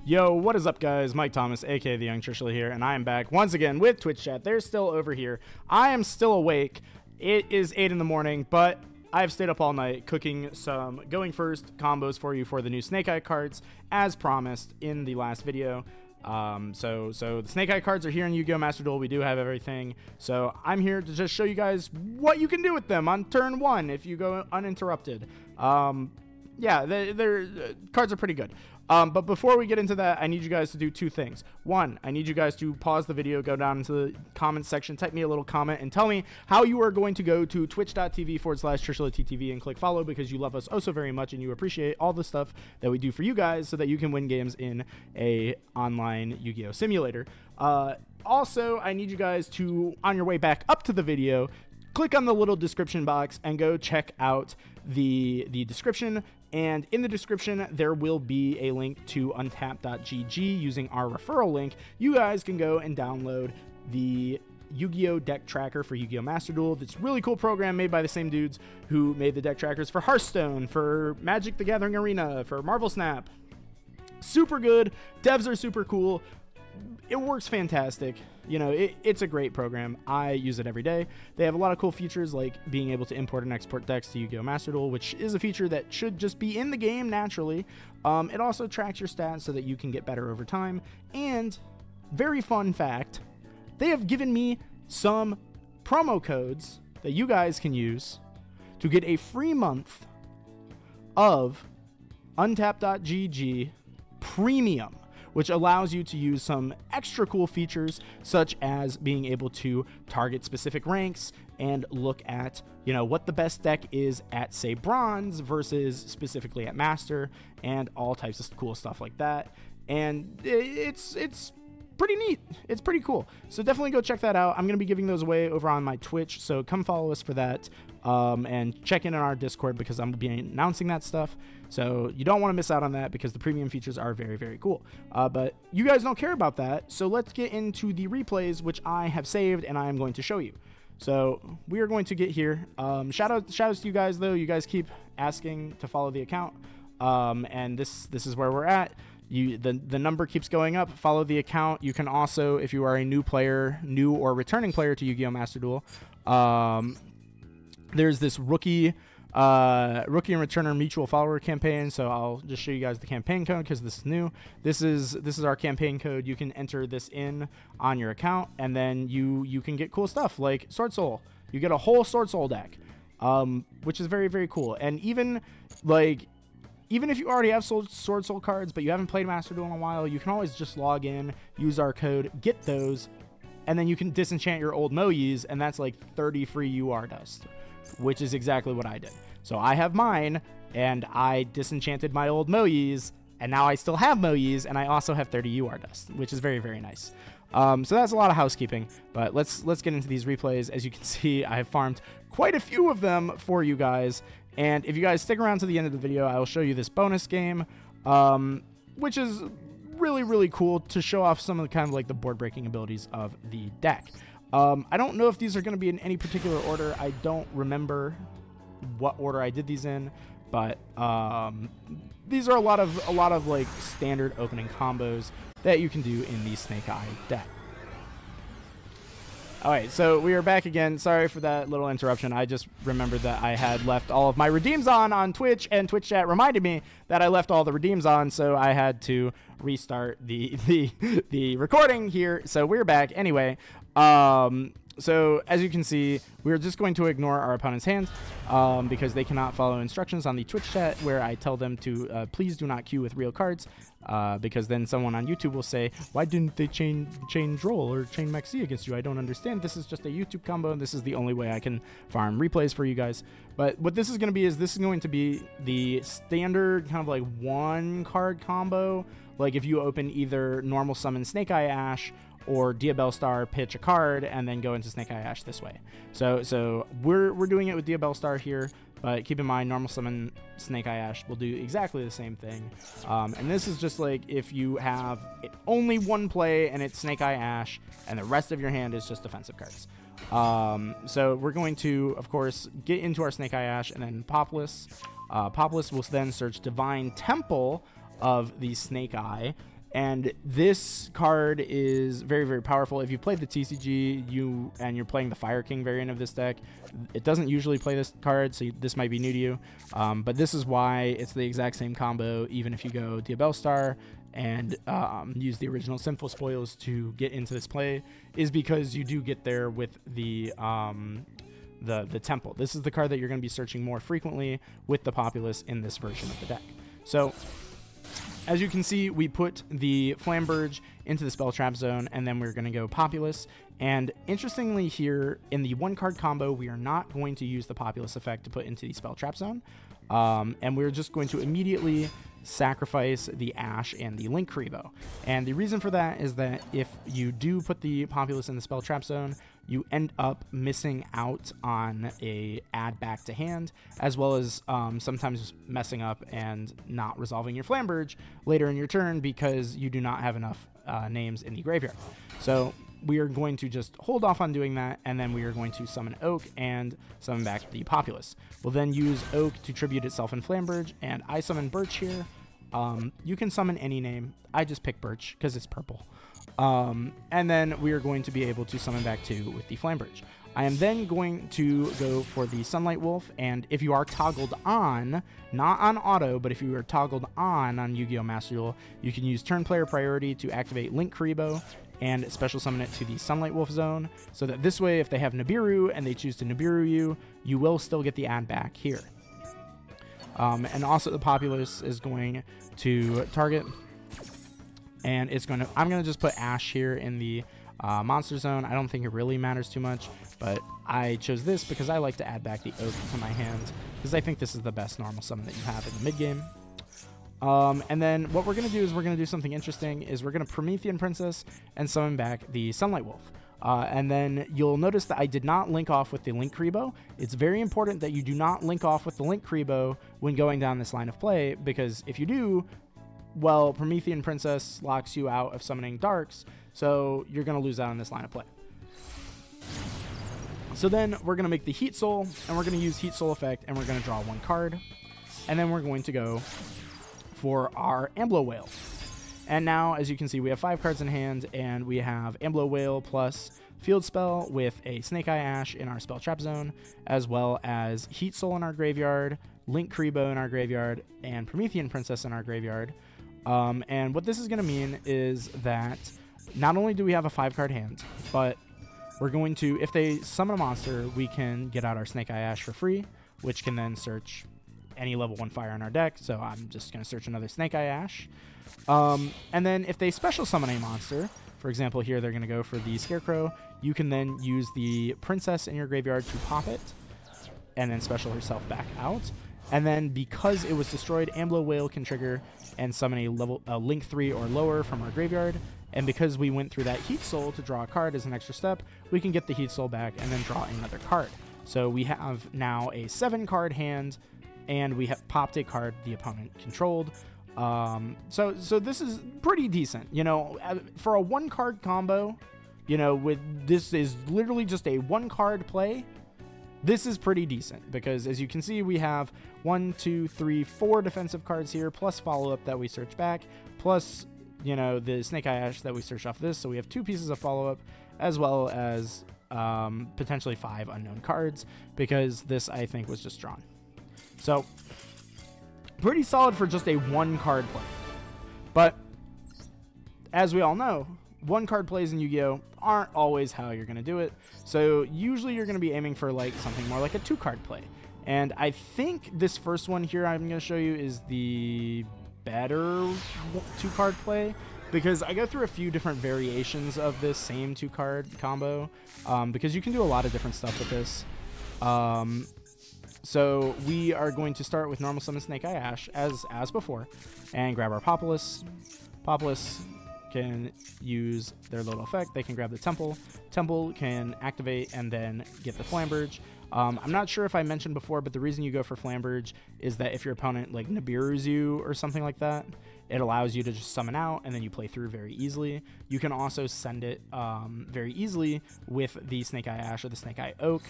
Yo, what is up, guys? Mike Thomas, aka the Young Trishula here, and I am back once again with Twitch chat. They're still over here. I am still awake. It is 8 in the morning, but I've stayed up all night cooking some going first combos for you for the new Snake Eye cards, as promised in the last video. So the Snake Eye cards are here in Yu-Gi-Oh! Master Duel. We do have everything. So I'm here to just show you guys what you can do with them on turn 1 if you go uninterrupted. Yeah, their cards are pretty good. But before we get into that, I need you guys to do two things. One, I need you guys to pause the video, go down into the comments section, type me a little comment, and tell me how you are going to go to twitch.tv/TrishulatTV and click follow, because you love us oh so very much and you appreciate all the stuff that we do for you guys so that you can win games in a online Yu-Gi-Oh! Simulator. Also, I need you guys to, on your way back up to the video, click on the little description box and go check out the description. And in the description, there will be a link to untap.gg using our referral link. You guys can go and download the Yu-Gi-Oh! Deck Tracker for Yu-Gi-Oh! Master Duel. It's a really cool program made by the same dudes who made the deck trackers for Hearthstone, for Magic the Gathering Arena, for Marvel Snap. Super good. Devs are super cool. It works fantastic. You know, it's a great program. I use it every day. They have a lot of cool features like being able to import and export decks to Yu-Gi-Oh! Master Duel, which is a feature that should just be in the game naturally. It also tracks your stats so that you can get better over time. And, very fun fact, they have given me some promo codes that you guys can use to get a free month of untap.gg Premium, which allows you to use some extra cool features, such as being able to target specific ranks and look at, you know, what the best deck is at, say, Bronze versus specifically at Master, and all types of cool stuff like that. And it's pretty neat. It's pretty cool. So definitely go check that out. I'm going to be giving those away over on my Twitch, so come follow us for that. And check in on our Discord, because I'm going to be announcing that stuff. So you don't want to miss out on that, because the premium features are very, very cool. But you guys don't care about that. So let's get into the replays, which I have saved and I am going to show you. So we are going to get here. Shout outs to you guys, though. You guys keep asking to follow the account. And this is where we're at. The number keeps going up. Follow the account. You can also, if you are a new player, new or returning player to Yu-Gi-Oh! Master Duel, there's this rookie and returner mutual follower campaign. So I'll just show you guys the campaign code, because this is new. This is our campaign code. You can enter this in on your account, and then you can get cool stuff like Sword Soul. You get a whole Sword Soul deck, which is very, very cool. And even if you already have Sword Soul cards, but you haven't played Master Duel in a while, you can always just log in, use our code, get those, and then you can disenchant your old Moyis, and that's like 30 free UR dust, which is exactly what I did. So I have mine, and I disenchanted my old Moyis, and now I still have Moyis, and I also have 30 UR dust, which is very, very nice. So that's a lot of housekeeping, but let's get into these replays. As you can see, I have farmed quite a few of them for you guys. And if you guys stick around to the end of the video, I will show you this bonus game, which is really, really cool to show off some of the kind of like the board breaking abilities of the deck. I don't know if these are going to be in any particular order. I don't remember what order I did these in, but these are a lot of like standard opening combos that you can do in the Snake Eye deck. Alright, so we are back again. Sorry for that little interruption. I just remembered that I had left all of my redeems on Twitch, and Twitch chat reminded me that I left all the redeems on, so I had to restart the recording here. So we're back anyway. So as you can see, we're just going to ignore our opponent's hand, because they cannot follow instructions on the Twitch chat where I tell them to please do not queue with real cards, because then someone on YouTube will say, why didn't they chain Droll or chain Maxi against you? I don't understand. This is just a YouTube combo, and this is the only way I can farm replays for you guys. But what this is going to be is this is going to be the standard kind of like one card combo. Like if you open either normal summon Snake Eye Ash or Diabellstar, pitch a card, and then go into Snake Eye Ash this way. So we're doing it with Diabellstar here, but keep in mind, normal summon Snake Eye Ash will do exactly the same thing. And this is just like if you have only one play and it's Snake Eye Ash, and the rest of your hand is just defensive cards. So we're going to, of course, get into our Snake Eye Ash and then Populous. Populous will then search Divine Temple of the Snake Eye. And this card is very, very powerful. If you played the TCG and you're playing the Fire King variant of this deck, it doesn't usually play this card, so this might be new to you. But this is why it's the exact same combo, even if you go Diabellstar and use the original Sinful Spoils to get into this play, is because you do get there with the Temple. This is the card that you're going to be searching more frequently with the Populace in this version of the deck. So as you can see, we put the Flamberge into the Spell Trap Zone, and then we're going to go Populace. And interestingly here, in the 1-card combo, we are not going to use the Populace effect to put into the Spell Trap Zone. And we're just going to immediately sacrifice the Ash and the Linkuriboh. And the reason for that is that if you do put the Populace in the Spell Trap Zone, you end up missing out on a add back to hand, as well as sometimes messing up and not resolving your Flamberge later in your turn because you do not have enough names in the graveyard. So we are going to just hold off on doing that, and then we are going to summon Oak and summon back the Populace. We'll then use Oak to tribute itself in Flamberge, and I summon Birch here. You can summon any name. I just pick Birch because it's purple. And then we are going to be able to summon back 2 with the Flamberge. I am then going to go for the Sunlight Wolf, and if you are toggled on, not on auto, but if you are toggled on Yu-Gi-Oh! Master Duel, you can use turn player priority to activate Linkuriboh and special summon it to the Sunlight Wolf zone, so that this way, if they have Nibiru and they choose to Nibiru you, you will still get the add back here. And also the Populace is going to target, and it's going to, I'm going to just put Ash here in the monster zone. I don't think it really matters too much, but I chose this because I like to add back the Oak to my hand, because I think this is the best normal summon that you have in the mid game. And then what we're going to do is we're going to do something interesting, is we're going to Promethean Princess and summon back the Sunlight Wolf. And then you'll notice that I did not link off with the Linkuriboh. It's very important that you do not link off with the Linkuriboh when going down this line of play, because if you do, well, Promethean Princess locks you out of summoning Darks, so you're going to lose out on this line of play. So then we're going to make the Heat Soul, and we're going to use Heat Soul effect, and we're going to draw 1 card. And then we're going to go for our Amblo Whale. And now, as you can see, we have 5 cards in hand, and we have Amblo Whale plus Field Spell with a Snake Eye Ash in our Spell Trap Zone, as well as Heat Soul in our graveyard, Linkuriboh in our graveyard, and Promethean Princess in our graveyard. And what this is going to mean is that not only do we have a 5-card hand, but we're going to, if they summon a monster, we can get out our Snake Eye Ash for free, which can then search any level 1 fire in our deck. So I'm just going to search another Snake Eye Ash. And then if they special summon a monster, for example, here they're going to go for the Scarecrow, you can then use the Princess in your graveyard to pop it, and then special herself back out. And then because it was destroyed, Amblo Whale can trigger and summon a Link 3 or lower from our graveyard. And because we went through that Heat Soul to draw a card as an extra step, we can get the Heat Soul back and then draw another card. So we have now a 7-card hand, and we have popped a card the opponent controlled. So this is pretty decent, you know, for a 1-card combo, you know, with this is literally just a 1-card play. This is pretty decent because, as you can see, we have 1, 2, 3, 4 defensive cards here, plus follow-up that we search back, plus, you know, the Snake Eye Ash that we search off this. So we have 2 pieces of follow-up, as well as potentially 5 unknown cards, because this, I think, was just drawn. So pretty solid for just a 1-card play. But as we all know, 1-card plays in Yu-Gi-Oh! Aren't always how you're going to do it. So usually you're going to be aiming for like something more like a 2-card play. And I think this first one here I'm going to show you is the better 2-card play, because I go through a few different variations of this same 2-card combo, because you can do a lot of different stuff with this. So we are going to start with normal summon Snake Eye Ash as before, and grab our Populace. Populace can use their little effect. They can grab the Temple. Temple can activate and then get the Flamberge. I'm not sure if I mentioned before, but the reason you go for Flamberge is that if your opponent like Nibiru's you or something like that, it allows you to just summon out and then you play through very easily. You can also send it very easily with the Snake Eye Ash or the Snake Eye Oak,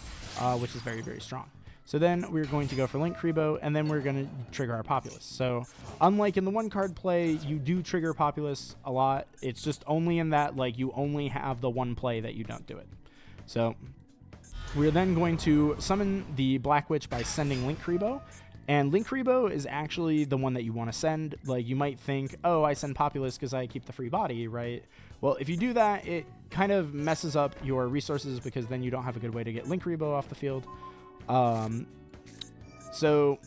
which is very, very strong. So then we're going to go for Linkuriboh, and then we're going to trigger our Populous. So unlike in the one card play, you do trigger Populous a lot. It's just only in that, like, you only have the one play that you don't do it. So we're then going to summon the Black Witch by sending Linkuriboh. And Linkuriboh is actually the one that you want to send. Like, you might think, oh, I send Populous because I keep the free body, right? Well, if you do that, it kind of messes up your resources because then you don't have a good way to get Linkuriboh off the field. So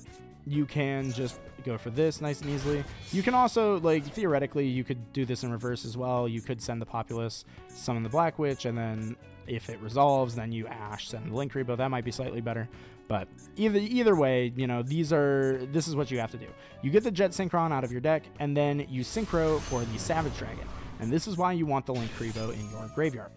you can just go for this nice and easily. You can also, like, theoretically, you could do this in reverse as well. You could send the Populous, summon the Black Witch, and then if it resolves, then you Ash, send the Linkuriboh. That might be slightly better. But either way, you know, this is what you have to do. You get the Jet Synchron out of your deck, and then you Synchro for the Savage Dragon. And this is why you want the Linkuriboh in your graveyard.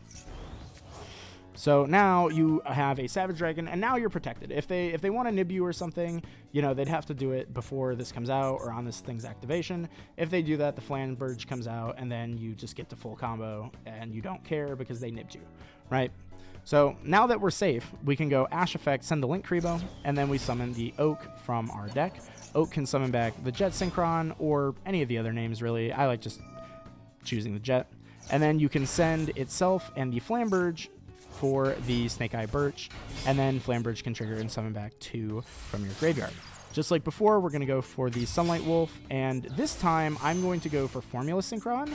So now you have a Savage Dragon, and now you're protected. If they want to nib you or something, you know, they'd have to do it before this comes out or on this thing's activation. If they do that, the Flamberge comes out, and then you just get to full combo, and you don't care because they nibbed you, right? So now that we're safe, we can go Ash Effect, send the Linkuriboh, and then we summon the Oak from our deck. Oak can summon back the Jet Synchron or any of the other names, really. I like just choosing the Jet. And then you can send itself and the Flamberge for the Snake Eye Birch, and then Flamberge can trigger and summon back 2 from your graveyard. Just like before, we're going to go for the Sunlight Wolf, and this time I'm going to go for Formula Synchron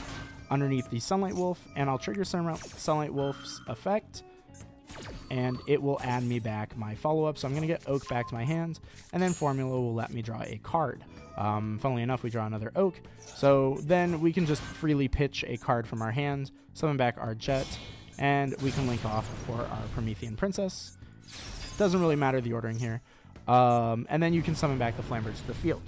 underneath the Sunlight Wolf, and I'll trigger Sunlight Wolf's effect, and it will add me back my follow-up. So I'm going to get Oak back to my hand, and then Formula will let me draw a card. Funnily enough, we draw another Oak, so then we can just freely pitch a card from our hand, summon back our Jet, and we can link off for our Promethean Princess. Doesn't really matter the ordering here. And then you can summon back the Flamberge to the field.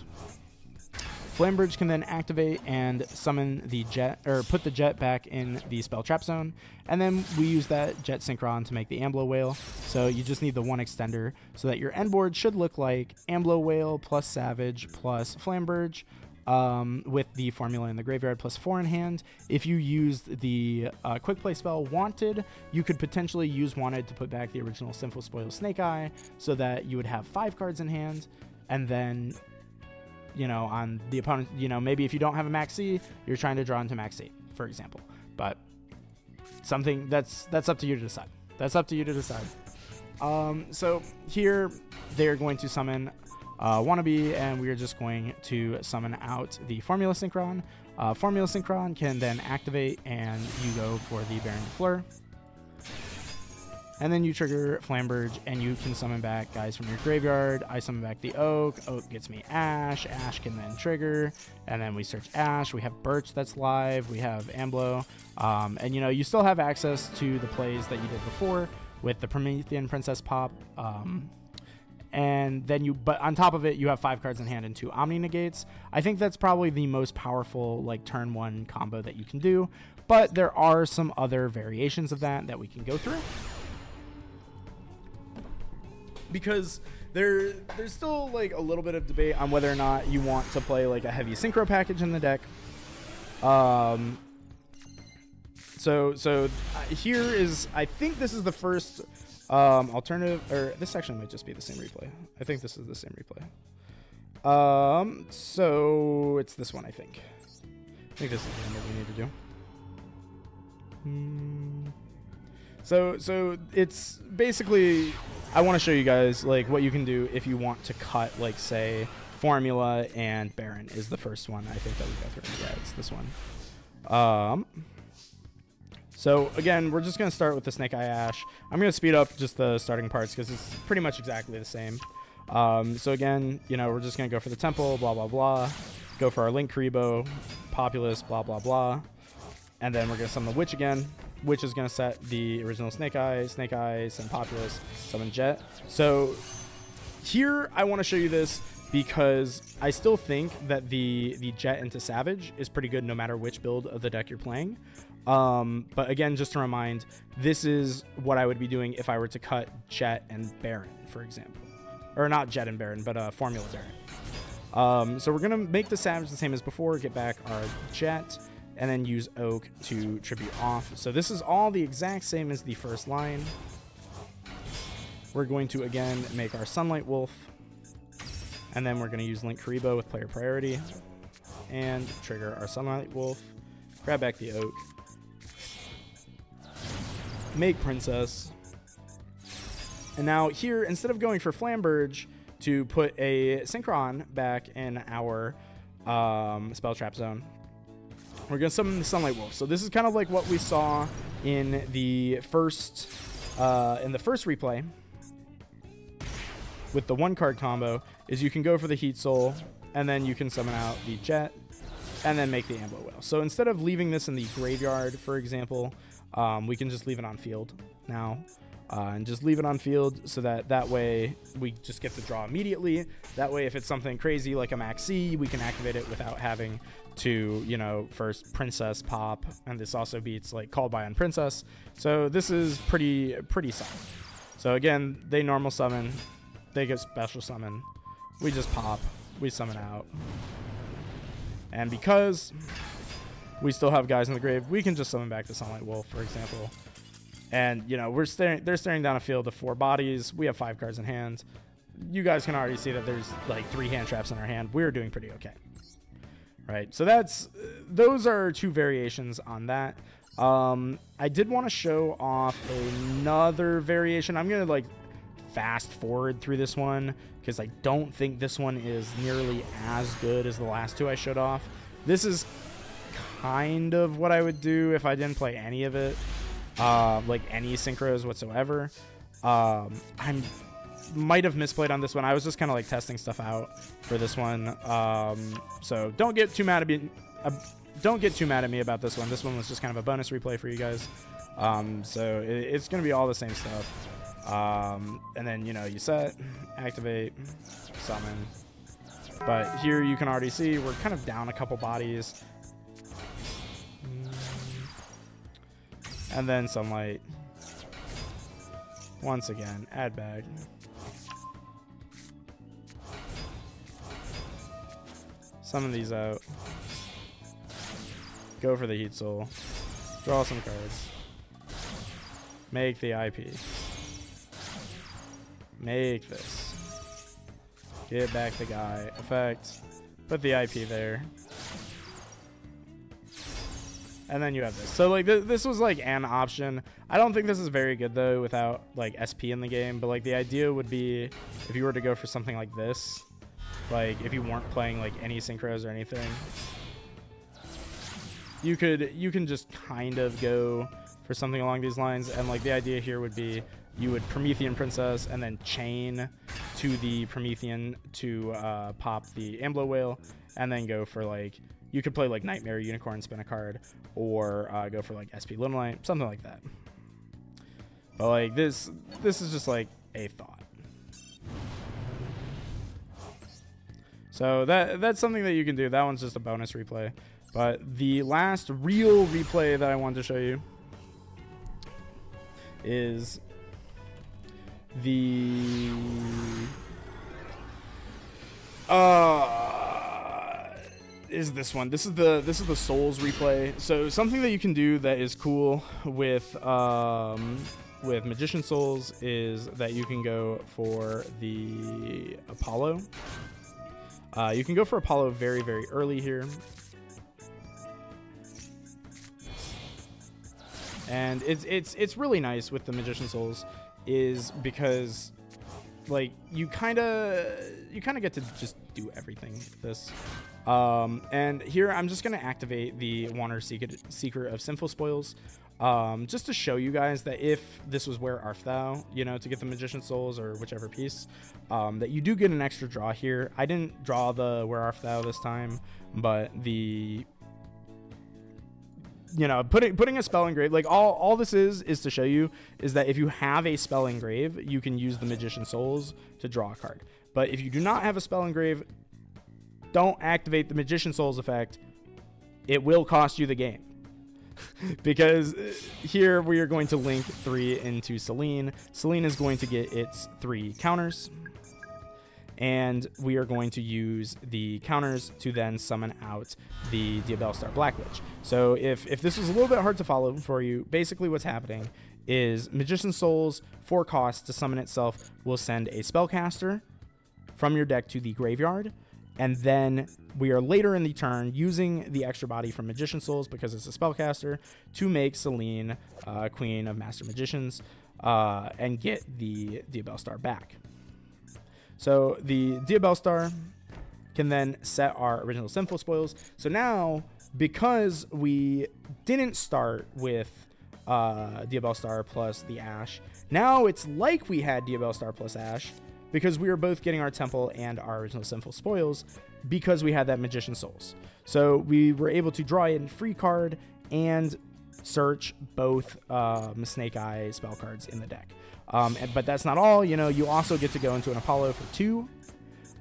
Flamberge can then activate and summon the Jet, or put the Jet back in the spell trap zone, and then we use that Jet Synchron to make the Amblo Whale. So you just need the one extender so that your end board should look like Amblo Whale plus Savage plus Flamberge, with the Formula in the graveyard plus 4 in hand. If you used the quick play spell Wanted, you could potentially use Wanted to put back the original Sinful Spoil Snake Eye so that you would have 5 cards in hand, and then, you know, on the opponent, you know, maybe if you don't have a Max C, you're trying to draw into Max C, for example. But something that's up to you to decide. That's up to you to decide. So here they're going to summon Wannabe, and we are just going to summon out the Formula Synchron. Formula Synchron can then activate, and you go for the Baron de Fleur. And then you trigger Flamberge, and you can summon back guys from your graveyard. I summon back the Oak. Oak gets me Ash. Ash can then trigger, and then we search Ash. We have Birch that's live. We have Amblo. And, you know, you still have access to the plays that you did before with the Promethean Princess pop. And then but on top of it, you have 5 cards in hand and 2 Omni Negates. I think that's probably the most powerful, like, turn 1 combo that you can do, but there are some other variations of that we can go through. Because there's still, like, a little bit of debate on whether or not you want to play, like, a heavy synchro package in the deck. So here is, I think this is the first alternative, or this actually might just be the same replay. I think this is the same replay. So it's this one, I think. I think this is the one that we need to do. So it's basically, I want to show you guys, like, what you can do if you want to cut, like, say, Formula and Baron is the first one I think that we go through. Yeah, it's this one. So again, we're just going to start with the Snake Eye Ash. I'm going to speed up just the starting parts because it's pretty much exactly the same. So again, you know, we're just going to go for the Temple, blah, blah, blah. Go for our Linkuriboh, Populous, blah, blah, blah. And then we're going to summon the Witch again. Witch is going to set the original Snake Eye, send Populous, summon Jet. So here I want to show you this because I still think that the Jet into Savage is pretty good no matter which build of the deck you're playing. But again, just to remind, this is what I would be doing if I were to cut Jet and Baron, for example. Or not Jet and Baron, but Formula Baron. So we're going to make the Savage the same as before, get back our Jet, and then use Oak to tribute off. So this is all the exact same as the first line. we're going to again make our Sunlight Wolf, and then we're going to use Link Karibo with player priority and trigger our Sunlight Wolf, grab back the Oak, make Princess, and now here, instead of going for Flamberge to put a Synchron back in our Spell Trap zone, we're going to summon the Sunlight Wolf. So this is kind of like what we saw in the first replay with the 1-card combo, is you can go for the Heat Soul, and then you can summon out the Jet, and then make the Amblo Whale. So instead of leaving this in the graveyard, for example, we can just leave it on field now. And just leave it on field so that way we just get the draw immediately. That way, if it's something crazy like a Max C, we can activate it without having to, you know, first Princess pop. And this also beats like Called by on Princess. So this is pretty solid. So again, they normal summon, they get special summon. We just pop, we summon out. And because we still have guys in the grave, we can just summon back the Sunlight Wolf, for example. And, you know, they're staring down a field of 4 bodies. We have 5 cards in hand. You guys can already see that there's like 3 hand traps in our hand. We're doing pretty okay. Right. So those are 2 variations on that. I did want to show off another variation. I'm going to like fast forward through this one because I don't think this one is nearly as good as the last 2 I showed off. This is kind of what I would do if I didn't play any of it. Like any synchros whatsoever. I might have misplayed on this one. I was just kind of like testing stuff out for this one. So don't get too mad at me. Don't get too mad at me about this one. This one was just kind of a bonus replay for you guys. So it's gonna be all the same stuff. And then, you know, you set, activate, summon. But here you can already see we're kind of down a couple bodies. And then Sunlight. Once again, add bag. Summon these out. Go for the Heat Soul. Draw some cards. Make the IP. Make this. Get back the guy. Effect. Put the IP there. And then you have this. So like this was like an option. I don't think this is very good though without like SP in the game. But like the idea would be if you were to go for something like this, like if you weren't playing like any synchros or anything, you can just kind of go for something along these lines. And like the idea here would be you would Promethean Princess and then chain to the Promethean to pop the Amblo Whale, and then go for like, you could play like Nightmare Unicorn, spin a card, or go for like SP Limelight, something like that. But like this is just like a thought. So that's something that you can do. That one's just a bonus replay. But the last real replay that I wanted to show you is this one. This is the Souls replay. So something that you can do that is cool with Magician Souls is that you can go for the Apollo. You can go for Apollo very, very early here. And it's really nice with the Magician Souls is because like you kind of get to just do everything with this. And here I'm just going to activate the Wanderer Seeker of Sinful Spoils, just to show you guys that if this was Where Art Thou, you know, to get the Magician Souls or whichever piece, that you do get an extra draw here. I didn't draw the Where Art Thou this time, but the, you know, putting a spell engrave, like all this is to show you is that if you have a spell engrave, you can use the Magician Souls to draw a card. But if you do not have a spell engrave, don't activate the Magician Souls effect. It will cost you the game. Because here we are going to link 3 into Selene. Selene is going to get its 3 counters. And we are going to use the counters to then summon out the Diabellstar Black Lich. So if this was a little bit hard to follow for you, basically what's happening is Magician Souls, 4 costs to summon itself, will send a spellcaster from your deck to the graveyard. And then we are later in the turn using the extra body from Magician Souls, because it's a spellcaster, to make Selene Queen of Master Magicians and get the Diabellstar back. So the Diabellstar can then set our original Sinful Spoils. So now, because we didn't start with Diabellstar plus the Ash, now it's like we had Diabellstar plus Ash, because we were both getting our Temple and our original Sinful Spoils because we had that Magician Souls. So we were able to draw in free card and search both Snake Eye spell cards in the deck. But that's not all. You know, you also get to go into an Apollo for 2.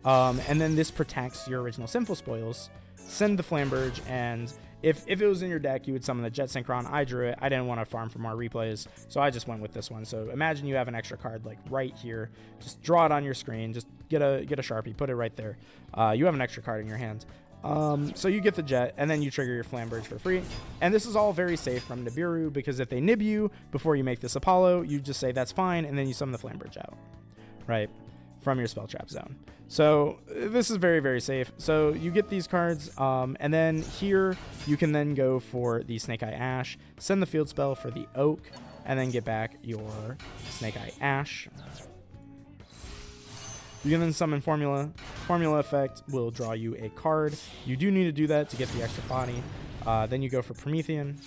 And then this protects your original Sinful Spoils. Send the Flamberge, and if it was in your deck, you would summon the Jet Synchron. I drew it. I didn't want to farm for more replays, so I just went with this one. So imagine you have an extra card like right here. Just draw it on your screen. Just get a Sharpie, put it right there. You have an extra card in your hand. So you get the Jet, and then you trigger your Flamberge for free. And this is all very safe from Nibiru, because if they nib you before you make this Apollo, you just say that's fine, and then you summon the Flamberge out, right, from your spell trap zone. So this is very, very safe. So you get these cards, and then here you can then go for the Snake Eye Ash, send the field spell for the Oak, and then get back your Snake Eye Ash. You can then summon Formula. Formula effect will draw you a card. You do need to do that to get the extra body. Then you go for Promethean.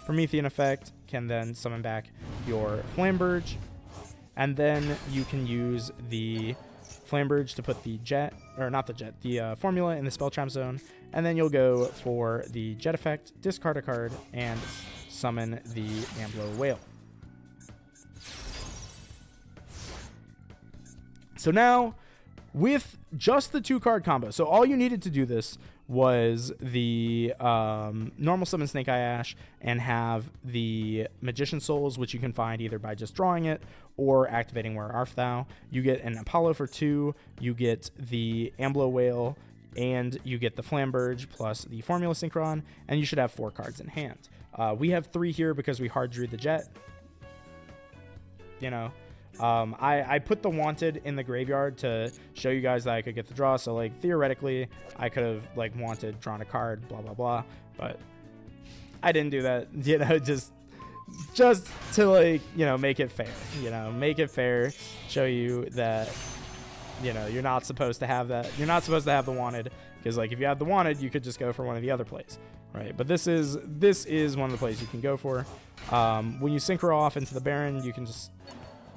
Promethean effect can then summon back your Flamberge, and then you can use the Flamberge to put the Jet, or not the Jet, the Formula in the spell trap zone, and then you'll go for the Jet effect, discard a card, and summon the Amblo Whale. So now, with just the 2-card combo, so all you needed to do this was the normal summon Snake Eye Ash and have the Magician Souls, which you can find either by just drawing it or activating Where Art Thou. You get an Apollo for 2, you get the Amblo Whale, and you get the Flamberge plus the Formula Synchron, and you should have 4 cards in hand. We have 3 here because we hard drew the Jet. You know, I put the Wanted in the graveyard to show you guys that I could get the draw. So like theoretically I could have like Wanted, drawn a card, blah blah blah, but I didn't do that. You know, just to like, you know, make it fair. You know, make it fair. Show you that, you know, you're not supposed to have that. You're not supposed to have the Wanted, because like if you had the Wanted, you could just go for one of the other plays, right? But this is one of the plays you can go for. When you synchro off into the Baron, you can just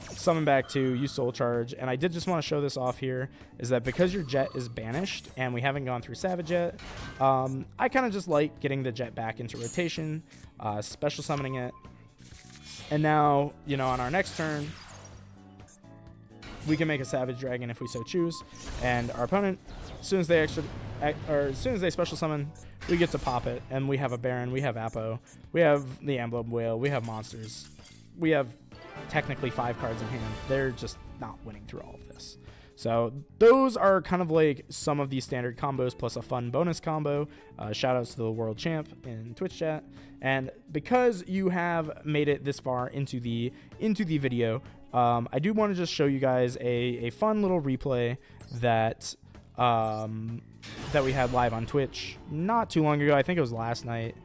summon back 2, use Soul Charge. And I did just want to show this off here, is that because your Jet is banished and we haven't gone through Savage yet, I kind of just like getting the Jet back into rotation, special summoning it. And now, you know, on our next turn, we can make a Savage Dragon if we so choose. And our opponent, as soon as they special summon, we get to pop it. And we have a Baron, we have Apo, we have the Emblem Whale, we have monsters. We have technically 5 cards in hand. They're just not winning through all of this. So those are kind of like some of these standard combos plus a fun bonus combo. Shout outs to the world champ in Twitch chat. And because you have made it this far into the video, I do want to just show you guys a fun little replay that we had live on Twitch not too long ago. I think it was last night.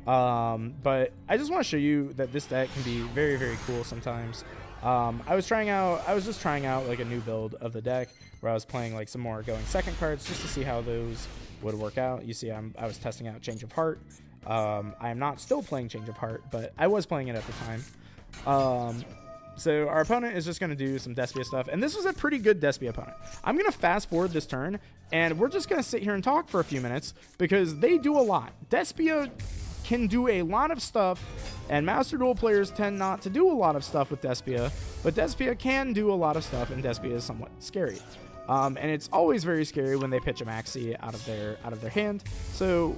But I just want to show you that this deck can be very, very cool sometimes. I was just trying out like a new build of the deck where I was playing like some more going second cards just to see how those would work out. You see, I was testing out Change of Heart. I am not still playing Change of Heart, but I was playing it at the time. So our opponent is just going to do some Despia stuff, and this was a pretty good Despia opponent. I'm going to fast forward this turn, and we're just going to sit here and talk for a few minutes because they do a lot. Despia can do a lot of stuff, and Master Duel players tend not to do a lot of stuff with Despia, but Despia can do a lot of stuff, and Despia is somewhat scary. And it's always very scary when they pitch a Maxi out of their hand. So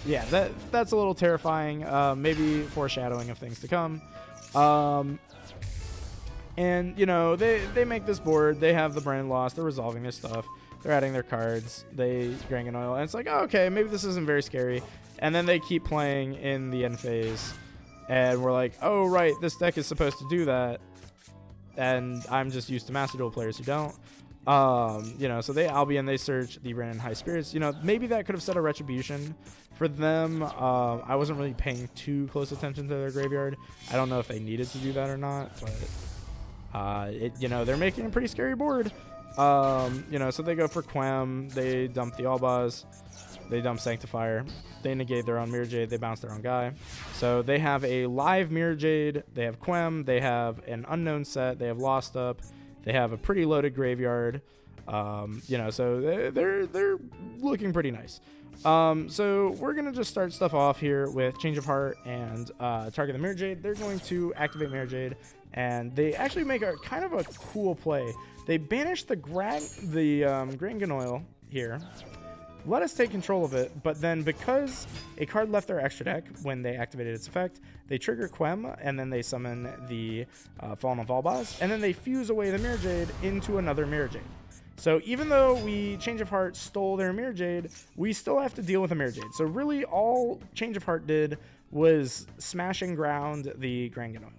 yeah, that's a little terrifying, maybe foreshadowing of things to come. And you know, they make this board, they have the Branded Lost, they're resolving their stuff, they're adding their cards, they Grangan Oil, and it's like, oh, okay, maybe this isn't very scary. And then they keep playing in the end phase. And we're like, oh, right, this deck is supposed to do that. And I'm just used to Master Duel players who don't. You know, so they Albion, they search the Brandon High Spirits. You know, maybe that could have set a Retribution for them. I wasn't really paying too close attention to their graveyard. I don't know if they needed to do that or not, but you know, they're making a pretty scary board. You know, so they go for Quem, they dump the Albaz, they dump Sanctifier, they negate their own Mirror Jade, they bounce their own guy. So they have a live Mirror Jade, they have Quem, they have an unknown set, they have Lost Up, they have a pretty loaded graveyard. You know, so they're looking pretty nice. So we're gonna just start stuff off here with Change of Heart and target the Mirror Jade. They're going to activate Mirror Jade, and they actually make a kind of a cool play. They banish the Granganoil here, let us take control of it, but then because a card left their extra deck when they activated its effect, they trigger Quem, and then they summon the Fallen of Albaz, and then they fuse away the Mirror Jade into another Mirror Jade. So even though we, Change of Heart, stole their Mirror Jade, we still have to deal with a Mirror Jade. So really all Change of Heart did was smash and ground the Granganoil.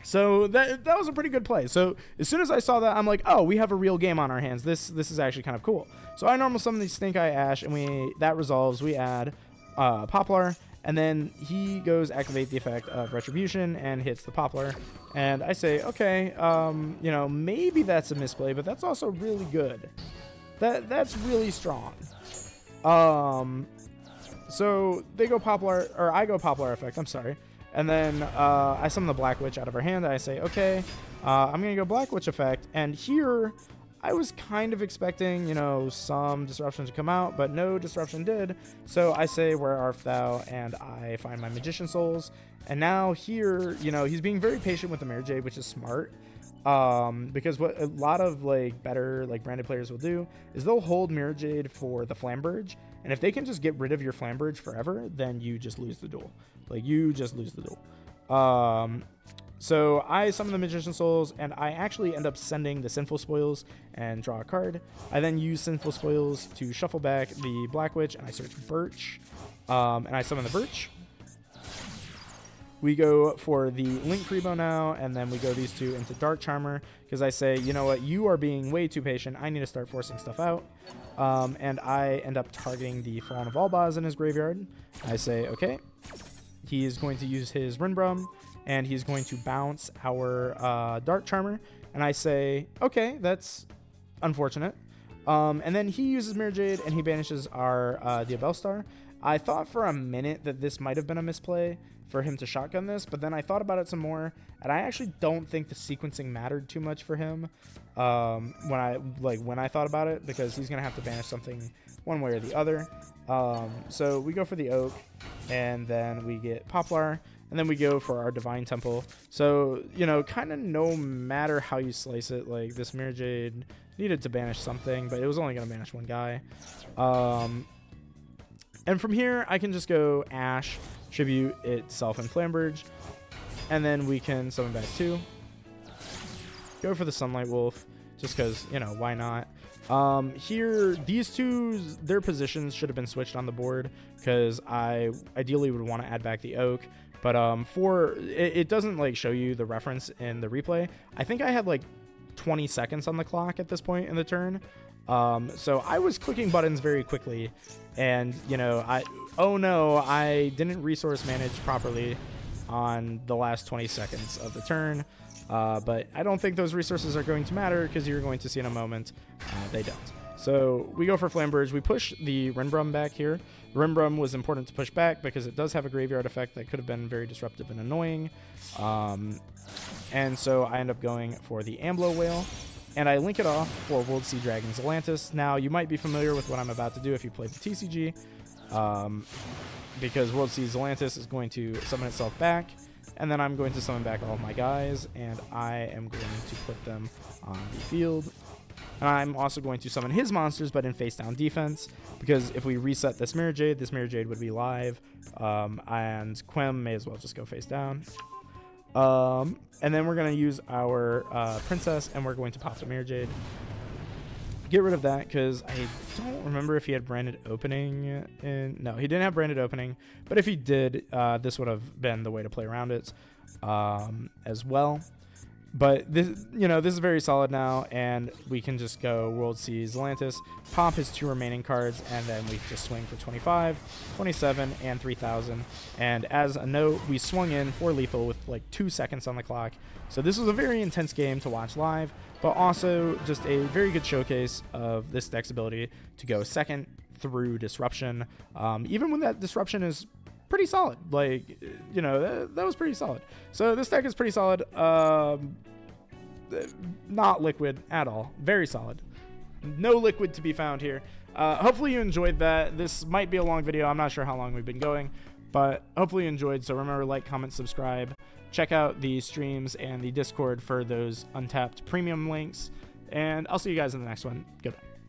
So that was a pretty good play. So as soon as I saw that, I'm like, oh, we have a real game on our hands. This is actually kind of cool. So I normal summon the Stink Eye Ash, and that resolves. We add Poplar, and then he goes activate the effect of Retribution and hits the Poplar. And I say, okay, you know, maybe that's a misplay, but that's also really good. That's really strong. So they go Poplar, or I go Poplar effect. I'm sorry. And then I summon the Black Witch out of her hand. I say, okay, I'm going to go Black Witch effect. And here, I was kind of expecting, you know, some disruption to come out, but no disruption did. So I say, where art thou? And I find my Magician Souls. And now here, you know, he's being very patient with the Mirror Jade, which is smart. Because what a lot of, like, better, like, branded players will do is they'll hold Mirror Jade for the Flamberge. And if they can just get rid of your Flamberge forever, then you just lose the duel. Like, you just lose the duel. So I summon the Magician Souls, and I actually end up sending the Sinful Spoils and draw a card. I then use Sinful Spoils to shuffle back the Black Witch, and I search Birch. And I summon the Birch. We go for the Link Freebo now, and then we go these two into Dark Charmer, because I say, you know what, you are being way too patient. I need to start forcing stuff out. And I end up targeting the Fallen of Albaz in his graveyard. I say, okay. He is going to use his Rinbrum, and he's going to bounce our Dark Charmer. And I say, okay, that's unfortunate. And then he uses Mirror Jade, and he banishes our Diabellstar. I thought for a minute that this might have been a misplay for him to shotgun this, but then I thought about it some more, and I actually don't think the sequencing mattered too much for him when I thought about it, because he's gonna have to banish something one way or the other. So we go for the Oak, and then we get Poplar, and then we go for our Divine Temple. So, you know, kind of no matter how you slice it, like, this Mirror Jade needed to banish something, but it was only gonna banish one guy. And from here, I can just go Ash, tribute itself in Flamberge, and then we can summon back 2. Go for the Sunlight Wolf, just because, you know, why not? Here, these two, their positions should have been switched on the board, because I ideally would want to add back the Oak. But it doesn't, like, show you the reference in the replay. I think I had, like, 20 seconds on the clock at this point in the turn. So I was clicking buttons very quickly, and, you know, oh no, I didn't resource manage properly on the last 20 seconds of the turn, but I don't think those resources are going to matter, because you're going to see in a moment they don't. So we go for Flamberge. We push the Rinbrum back here. The Rinbrum was important to push back because it does have a graveyard effect that could have been very disruptive and annoying. And so I end up going for the Amblo Whale, and I link it off for World Sea Dragon Zelantis. Now, you might be familiar with what I'm about to do if you played the TCG, because World Sea Zelantis is going to summon itself back, and then I'm going to summon back all of my guys, and I am going to put them on the field. And I'm also going to summon his monsters, but in face-down defense, because if we reset this Mirror Jade would be live, and Quem may as well just go face-down. And then we're going to use our Princess, and we're going to pop the Mirror Jade. get rid of that because I don't remember if he had branded opening. No, he didn't have branded opening, but if he did, this would have been the way to play around it as well. But this, this is very solid now, and we can just go World Seas Atlantis, pop his 2 remaining cards, and then we just swing for 25, 27, and 3,000. And as a note, we swung in for lethal with like 2 seconds on the clock. So this was a very intense game to watch live, but also just a very good showcase of this deck's ability to go second through disruption, even when that disruption is pretty solid. Like, that was pretty solid. So this deck is pretty solid. Not liquid at all. Very solid. No liquid to be found here. Hopefully you enjoyed that. This might be a long video. I'm not sure how long we've been going, but hopefully you enjoyed. So remember, like, comment, subscribe. Check out the streams and the Discord for those untapped premium links. And I'll see you guys in the next one. Goodbye.